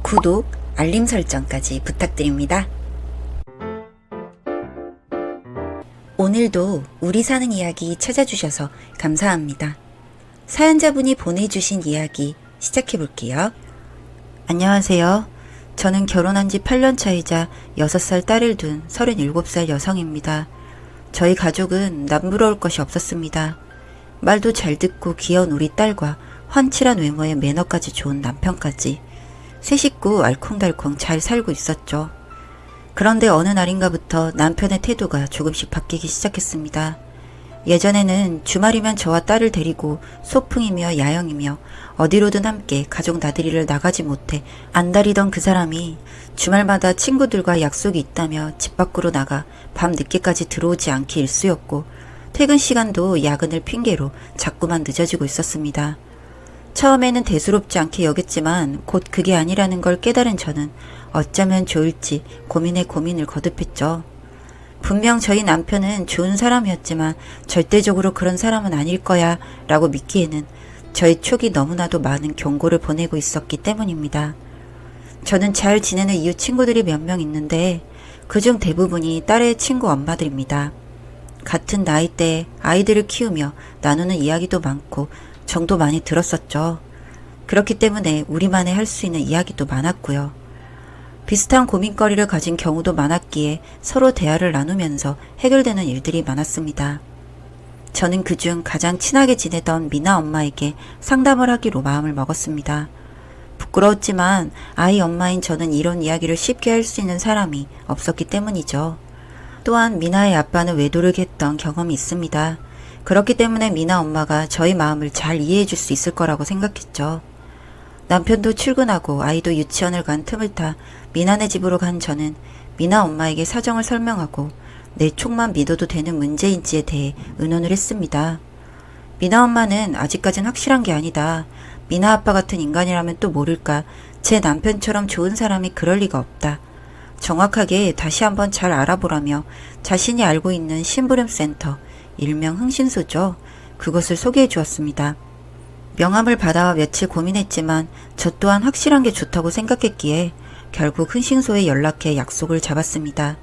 구독, 알림 설정까지 부탁드립니다. 오늘도 우리 사는 이야기 찾아주셔서 감사합니다. 사연자분이 보내주신 이야기 시작해볼게요. 안녕하세요. 저는 결혼한 지 8년 차이자 6살 딸을 둔 37살 여성입니다. 저희 가족은 남부러울 것이 없었습니다. 말도 잘 듣고 귀여운 우리 딸과 환칠한 외모에 매너까지 좋은 남편까지 세 식구 알콩달콩 잘 살고 있었죠. 그런데 어느 날인가부터 남편의 태도가 조금씩 바뀌기 시작했습니다. 예전에는 주말이면 저와 딸을 데리고 소풍이며 야영이며 어디로든 함께 가족 나들이를 나가지 못해 안달이던 그 사람이 주말마다 친구들과 약속이 있다며 집 밖으로 나가 밤 늦게까지 들어오지 않기 일쑤였고 퇴근 시간도 야근을 핑계로 자꾸만 늦어지고 있었습니다. 처음에는 대수롭지 않게 여겼지만 곧 그게 아니라는 걸 깨달은 저는 어쩌면 좋을지 고민에 고민을 거듭했죠. 분명 저희 남편은 좋은 사람이었지만 절대적으로 그런 사람은 아닐 거야 라고 믿기에는 저희 촉이 너무나도 많은 경고를 보내고 있었기 때문입니다. 저는 잘 지내는 이웃 친구들이 몇 명 있는데 그중 대부분이 딸의 친구 엄마들입니다. 같은 나이대에 아이들을 키우며 나누는 이야기도 많고 정도 많이 들었었죠. 그렇기 때문에 우리만의 할 수 있는 이야기도 많았고요. 비슷한 고민거리를 가진 경우도 많았기에 서로 대화를 나누면서 해결되는 일들이 많았습니다. 저는 그중 가장 친하게 지내던 미나 엄마에게 상담을 하기로 마음을 먹었습니다. 부끄러웠지만 아이 엄마인 저는 이런 이야기를 쉽게 할 수 있는 사람이 없었기 때문이죠. 또한 미나의 아빠는 외도를 했던 경험이 있습니다. 그렇기 때문에 미나 엄마가 저희 마음을 잘 이해해 줄 수 있을 거라고 생각했죠. 남편도 출근하고 아이도 유치원을 간 틈을 타 미나네 집으로 간 저는 미나 엄마에게 사정을 설명하고 내 촉만 믿어도 되는 문제인지에 대해 의논을 했습니다. 미나 엄마는 아직까진 확실한 게 아니다. 미나 아빠 같은 인간이라면 또 모를까. 제 남편처럼 좋은 사람이 그럴 리가 없다. 정확하게 다시 한번 잘 알아보라며 자신이 알고 있는 심부름센터, 일명 흥신소죠. 그것을 소개해 주었습니다. 명함을 받아와 며칠 고민했지만 저 또한 확실한 게 좋다고 생각했기에 결국 흥신소에 연락해 약속을 잡았습니다.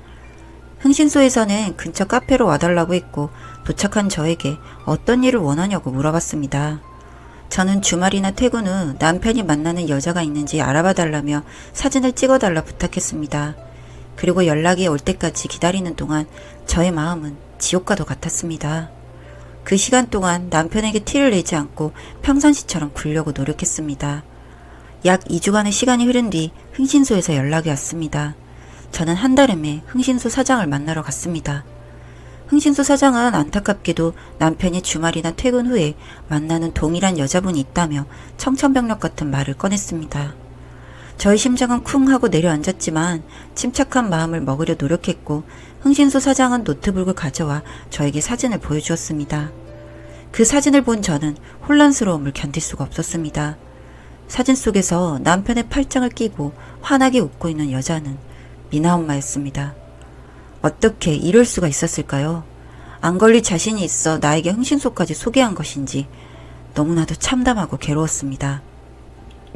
흥신소에서는 근처 카페로 와달라고 했고 도착한 저에게 어떤 일을 원하냐고 물어봤습니다. 저는 주말이나 퇴근 후 남편이 만나는 여자가 있는지 알아봐 달라며 사진을 찍어달라 부탁했습니다. 그리고 연락이 올 때까지 기다리는 동안 저의 마음은 지옥과도 같았습니다. 그 시간 동안 남편에게 티를 내지 않고 평상시처럼 굴려고 노력했습니다. 약 2주간의 시간이 흐른 뒤 흥신소에서 연락이 왔습니다. 저는 한달음에 흥신소 사장을 만나러 갔습니다. 흥신소 사장은 안타깝게도 남편이 주말이나 퇴근 후에 만나는 동일한 여자분이 있다며 청천벽력 같은 말을 꺼냈습니다. 저의 심장은 쿵 하고 내려앉았지만 침착한 마음을 먹으려 노력했고 흥신소 사장은 노트북을 가져와 저에게 사진을 보여주었습니다. 그 사진을 본 저는 혼란스러움을 견딜 수가 없었습니다. 사진 속에서 남편의 팔짱을 끼고 환하게 웃고 있는 여자는 미나 엄마였습니다. 어떻게 이럴 수가 있었을까요? 안 걸릴 자신이 있어 나에게 흥신소까지 소개한 것인지 너무나도 참담하고 괴로웠습니다.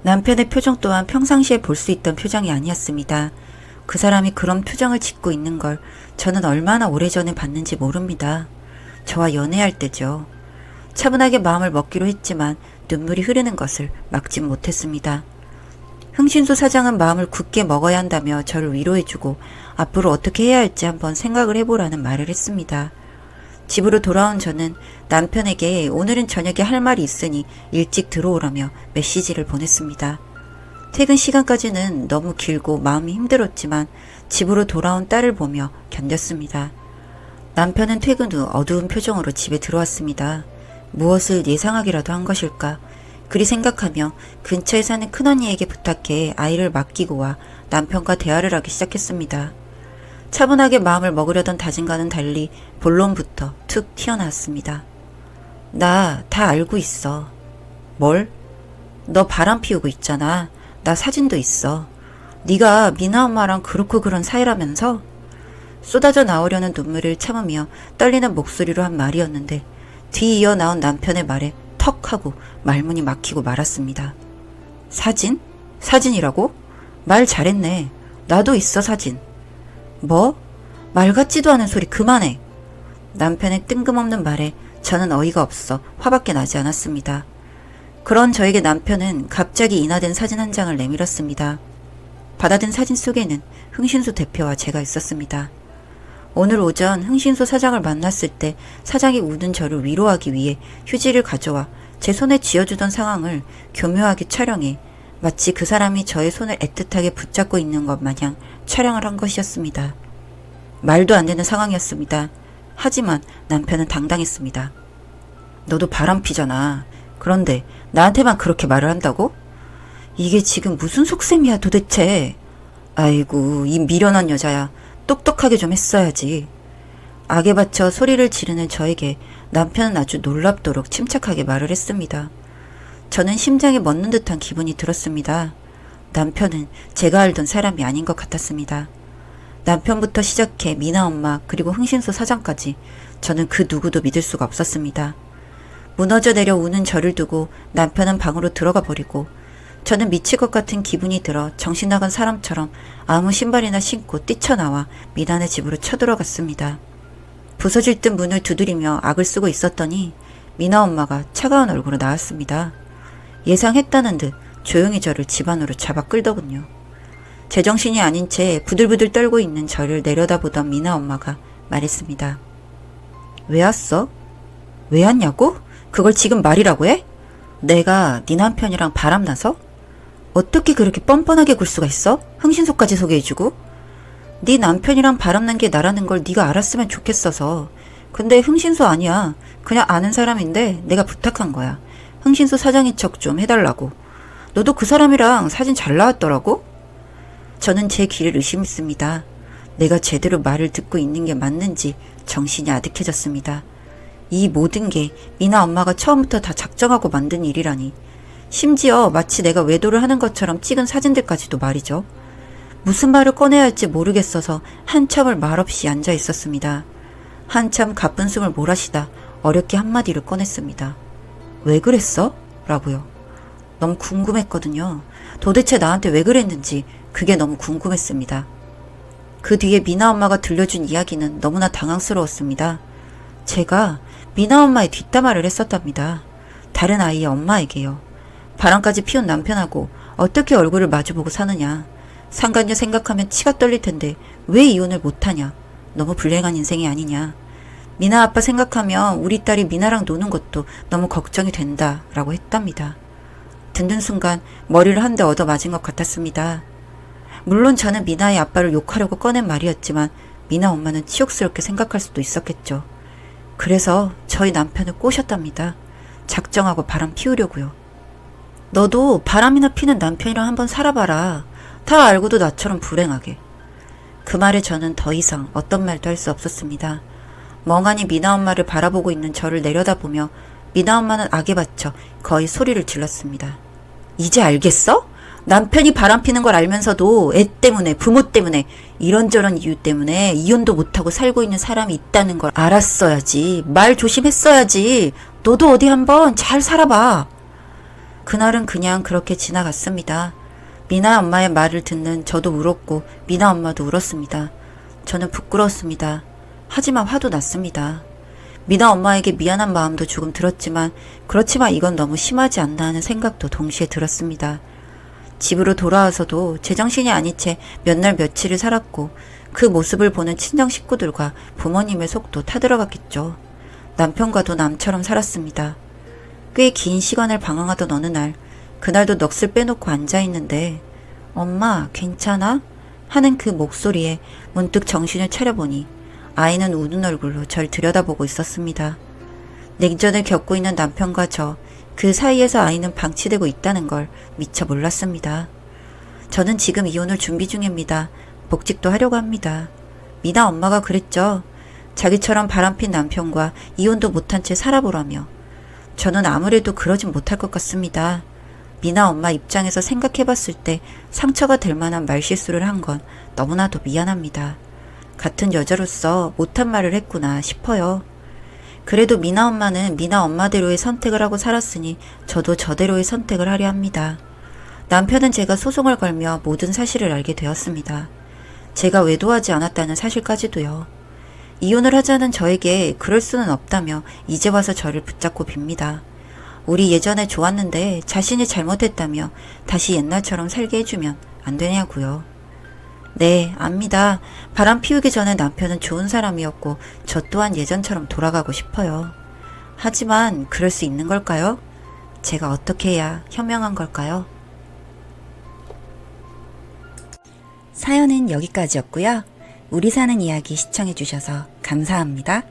남편의 표정 또한 평상시에 볼 수 있던 표정이 아니었습니다. 그 사람이 그런 표정을 짓고 있는 걸 저는 얼마나 오래전에 봤는지 모릅니다. 저와 연애할 때죠. 차분하게 마음을 먹기로 했지만 눈물이 흐르는 것을 막진 못했습니다. 흥신소 사장은 마음을 굳게 먹어야 한다며 저를 위로해주고 앞으로 어떻게 해야 할지 한번 생각을 해보라는 말을 했습니다. 집으로 돌아온 저는 남편에게 오늘은 저녁에 할 말이 있으니 일찍 들어오라며 메시지를 보냈습니다. 퇴근 시간까지는 너무 길고 마음이 힘들었지만 집으로 돌아온 딸을 보며 견뎠습니다. 남편은 퇴근 후 어두운 표정으로 집에 들어왔습니다. 무엇을 예상하기라도 한 것일까? 그리 생각하며 근처에 사는 큰언니에게 부탁해 아이를 맡기고 와 남편과 대화를 하기 시작했습니다. 차분하게 마음을 먹으려던 다짐과는 달리 본론부터 툭 튀어나왔습니다. 나 다 알고 있어. 뭘? 너 바람 피우고 있잖아. 나 사진도 있어. 네가 미나 엄마랑 그렇고 그런 사이라면서? 쏟아져 나오려는 눈물을 참으며 떨리는 목소리로 한 말이었는데 뒤이어 나온 남편의 말에 턱 하고 말문이 막히고 말았습니다. 사진? 사진이라고? 말 잘했네. 나도 있어, 사진. 뭐? 말 같지도 않은 소리 그만해. 남편의 뜬금없는 말에 저는 어이가 없어 화밖에 나지 않았습니다. 그런 저에게 남편은 갑자기 인화된 사진 한 장을 내밀었습니다. 받아든 사진 속에는 흥신소 대표와 제가 있었습니다. 오늘 오전 흥신소 사장을 만났을 때 사장이 우는 저를 위로하기 위해 휴지를 가져와 제 손에 쥐어주던 상황을 교묘하게 촬영해 마치 그 사람이 저의 손을 애틋하게 붙잡고 있는 것 마냥 촬영을 한 것이었습니다. 말도 안 되는 상황이었습니다. 하지만 남편은 당당했습니다. 너도 바람피잖아. 그런데 나한테만 그렇게 말을 한다고? 이게 지금 무슨 속셈이야 도대체. 아이고 이 미련한 여자야. 똑똑하게 좀 했어야지. 악에 받쳐 소리를 지르는 저에게 남편은 아주 놀랍도록 침착하게 말을 했습니다. 저는 심장에 멎는 듯한 기분이 들었습니다. 남편은 제가 알던 사람이 아닌 것 같았습니다. 남편부터 시작해 미나 엄마 그리고 흥신소 사장까지 저는 그 누구도 믿을 수가 없었습니다. 무너져 내려 우는 저를 두고 남편은 방으로 들어가 버리고 저는 미칠 것 같은 기분이 들어 정신 나간 사람처럼 아무 신발이나 신고 뛰쳐나와 미나네 집으로 쳐들어갔습니다. 부서질 듯 문을 두드리며 악을 쓰고 있었더니 미나 엄마가 차가운 얼굴로 나왔습니다. 예상했다는 듯 조용히 저를 집 안으로 잡아 끌더군요. 제정신이 아닌 채 부들부들 떨고 있는 저를 내려다보던 미나 엄마가 말했습니다. 왜 왔어? 왜 왔냐고? 그걸 지금 말이라고 해? 내가 네 남편이랑 바람나서? 어떻게 그렇게 뻔뻔하게 굴 수가 있어? 흥신소까지 소개해주고? 네 남편이랑 바람난 게 나라는 걸 네가 알았으면 좋겠어서. 근데 흥신소 아니야. 그냥 아는 사람인데 내가 부탁한 거야. 흥신소 사장인 척 좀 해달라고. 너도 그 사람이랑 사진 잘 나왔더라고? 저는 제 귀를 의심했습니다. 내가 제대로 말을 듣고 있는 게 맞는지 정신이 아득해졌습니다. 이 모든 게 미나 엄마가 처음부터 다 작정하고 만든 일이라니. 심지어 마치 내가 외도를 하는 것처럼 찍은 사진들까지도 말이죠. 무슨 말을 꺼내야 할지 모르겠어서 한참을 말없이 앉아 있었습니다. 한참 가쁜 숨을 몰아쉬다 어렵게 한마디를 꺼냈습니다. 왜 그랬어? 라고요. 너무 궁금했거든요. 도대체 나한테 왜 그랬는지 그게 너무 궁금했습니다. 그 뒤에 미나 엄마가 들려준 이야기는 너무나 당황스러웠습니다. 제가 미나 엄마의 뒷담화를 했었답니다. 다른 아이의 엄마에게요. 바람까지 피운 남편하고 어떻게 얼굴을 마주보고 사느냐. 상간녀 생각하면 치가 떨릴 텐데 왜 이혼을 못하냐. 너무 불행한 인생이 아니냐. 미나 아빠 생각하면 우리 딸이 미나랑 노는 것도 너무 걱정이 된다 라고 했답니다. 듣는 순간 머리를 한 대 얻어 맞은 것 같았습니다. 물론 저는 미나의 아빠를 욕하려고 꺼낸 말이었지만 미나 엄마는 치욕스럽게 생각할 수도 있었겠죠. 그래서 저희 남편을 꼬셨답니다. 작정하고 바람 피우려고요. 너도 바람이나 피는 남편이랑 한번 살아봐라. 다 알고도 나처럼 불행하게. 그 말에 저는 더 이상 어떤 말도 할 수 없었습니다. 멍하니 미나 엄마를 바라보고 있는 저를 내려다보며 미나 엄마는 악에 받쳐 거의 소리를 질렀습니다. 이제 알겠어? 남편이 바람피는 걸 알면서도 애 때문에 부모 때문에 이런저런 이유 때문에 이혼도 못하고 살고 있는 사람이 있다는 걸 알았어야지. 말 조심했어야지. 너도 어디 한번 잘 살아봐. 그날은 그냥 그렇게 지나갔습니다. 미나 엄마의 말을 듣는 저도 울었고 미나 엄마도 울었습니다. 저는 부끄러웠습니다. 하지만 화도 났습니다. 미나 엄마에게 미안한 마음도 조금 들었지만 그렇지만 이건 너무 심하지 않나 하는 생각도 동시에 들었습니다. 집으로 돌아와서도 제정신이 아닌 채 몇 날 며칠을 살았고 그 모습을 보는 친정 식구들과 부모님의 속도 타들어갔겠죠. 남편과도 남처럼 살았습니다. 꽤 긴 시간을 방황하던 어느 날 그날도 넋을 빼놓고 앉아있는데 엄마 괜찮아? 하는 그 목소리에 문득 정신을 차려보니 아이는 우는 얼굴로 절 들여다보고 있었습니다. 냉전을 겪고 있는 남편과 저, 그 사이에서 아이는 방치되고 있다는 걸 미처 몰랐습니다. 저는 지금 이혼을 준비 중입니다. 복직도 하려고 합니다. 미나 엄마가 그랬죠. 자기처럼 바람핀 남편과 이혼도 못한 채 살아보라며. 저는 아무래도 그러진 못할 것 같습니다. 미나 엄마 입장에서 생각해봤을 때 상처가 될 만한 말실수를 한 건 너무나도 미안합니다. 같은 여자로서 못한 말을 했구나 싶어요. 그래도 미나 엄마는 미나 엄마대로의 선택을 하고 살았으니 저도 저대로의 선택을 하려 합니다. 남편은 제가 소송을 걸며 모든 사실을 알게 되었습니다. 제가 외도하지 않았다는 사실까지도요. 이혼을 하자는 저에게 그럴 수는 없다며 이제 와서 저를 붙잡고 빕니다. 우리 예전에 좋았는데 자신이 잘못했다며 다시 옛날처럼 살게 해주면 안 되냐고요. 네, 압니다. 바람 피우기 전에 남편은 좋은 사람이었고 저 또한 예전처럼 돌아가고 싶어요. 하지만 그럴 수 있는 걸까요? 제가 어떻게 해야 현명한 걸까요? 사연은 여기까지였고요. 우리 사는 이야기 시청해주셔서 감사합니다.